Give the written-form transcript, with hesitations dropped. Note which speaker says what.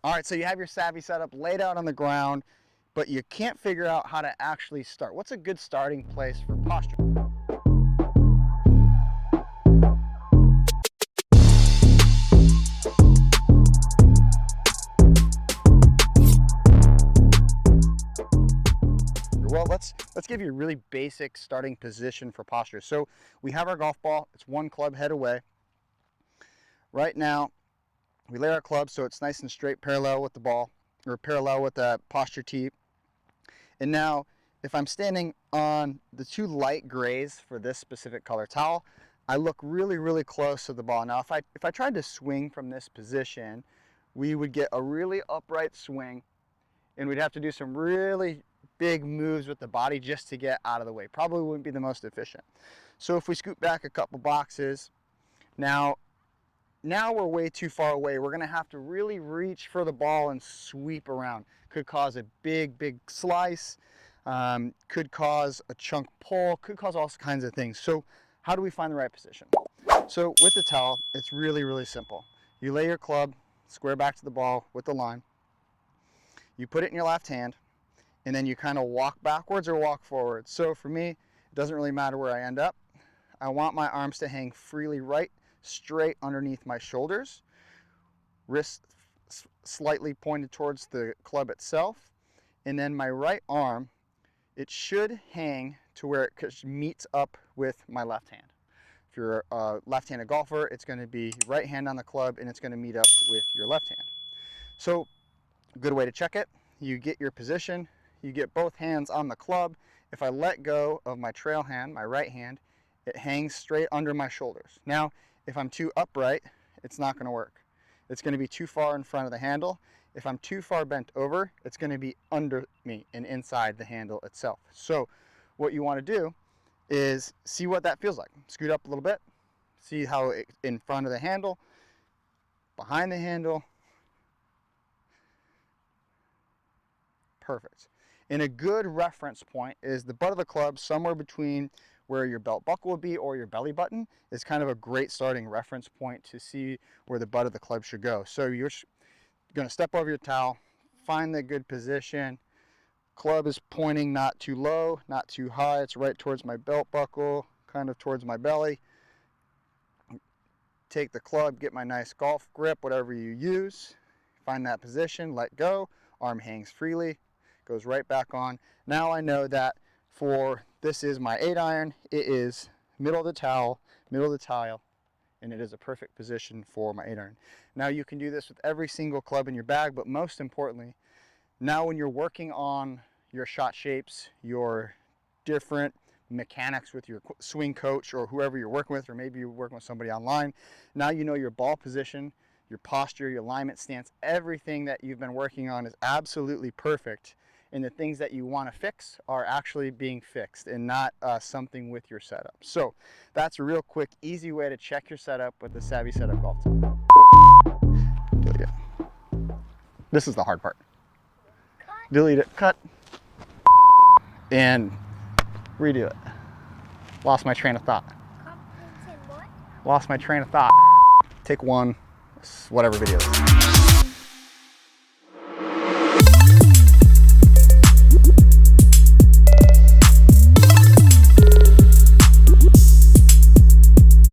Speaker 1: All right, so you have your Savvy setup laid out on the ground, but you can't figure out how to actually start. What's a good starting place for posture? Well, let's give you a really basic starting position for posture. So we have our golf ball, it's one club head away. Right now, we lay our club so it's nice and straight, parallel with the ball, or parallel with the posture tee. And now, if I'm standing on the two light grays for this specific color towel, I look really, really close to the ball. Now, if I tried to swing from this position, we would get a really upright swing, and we'd have to do some really big moves with the body just to get out of the way. Probably wouldn't be the most efficient. So if we scoot back a couple boxes, now we're way too far away. We're gonna have to really reach for the ball and sweep around. Could cause a big, big slice, could cause a chunk pull, could cause all kinds of things. So how do we find the right position? So with the towel, it's really, really simple. You lay your club square back to the ball with the line. You put it in your left hand, and then you kind of walk backwards or walk forward. So for me, it doesn't really matter where I end up. I want my arms to hang freely right straight underneath my shoulders, wrist slightly pointed towards the club itself, and then my right arm, it should hang to where it meets up with my left hand. If you're a left-handed golfer, it's going to be right hand on the club and it's going to meet up with your left hand. So a good way to check it, you get your position, you get both hands on the club. If I let go of my trail hand, my right hand, it hangs straight under my shoulders. Now, if I'm too upright, it's not going to work. It's going to be too far in front of the handle. If I'm too far bent over, it's going to be under me and inside the handle itself. So what you want to do is see what that feels like. Scoot up a little bit, see how in front of the handle, behind the handle. Perfect. And a good reference point is the butt of the club somewhere between where your belt buckle would be or your belly button is kind of a great starting reference point to see where the butt of the club should go. So you're going to step over your towel, find the good position. Club is pointing not too low, not too high. It's right towards my belt buckle, kind of towards my belly. Take the club, get my nice golf grip, whatever you use. Find that position, let go, arm hangs freely, goes right back on. Now I know that this is my 8-iron, it is middle of the towel, and it is a perfect position for my 8-iron. Now you can do this with every single club in your bag, but most importantly, now when you're working on your shot shapes, your different mechanics with your swing coach or whoever you're working with, or maybe you're working with somebody online, now you know your ball position, your posture, your alignment, stance, everything that you've been working on is absolutely perfect. And the things that you want to fix are actually being fixed and not something with your setup. So that's a real quick, easy way to check your setup with the Savvy Setup Golf Towel. Delete it. This is the hard part.
Speaker 2: Cut.
Speaker 1: Delete it, cut, and redo it. Lost my train of thought.
Speaker 2: What?
Speaker 1: Lost my train of thought. Take one, whatever video.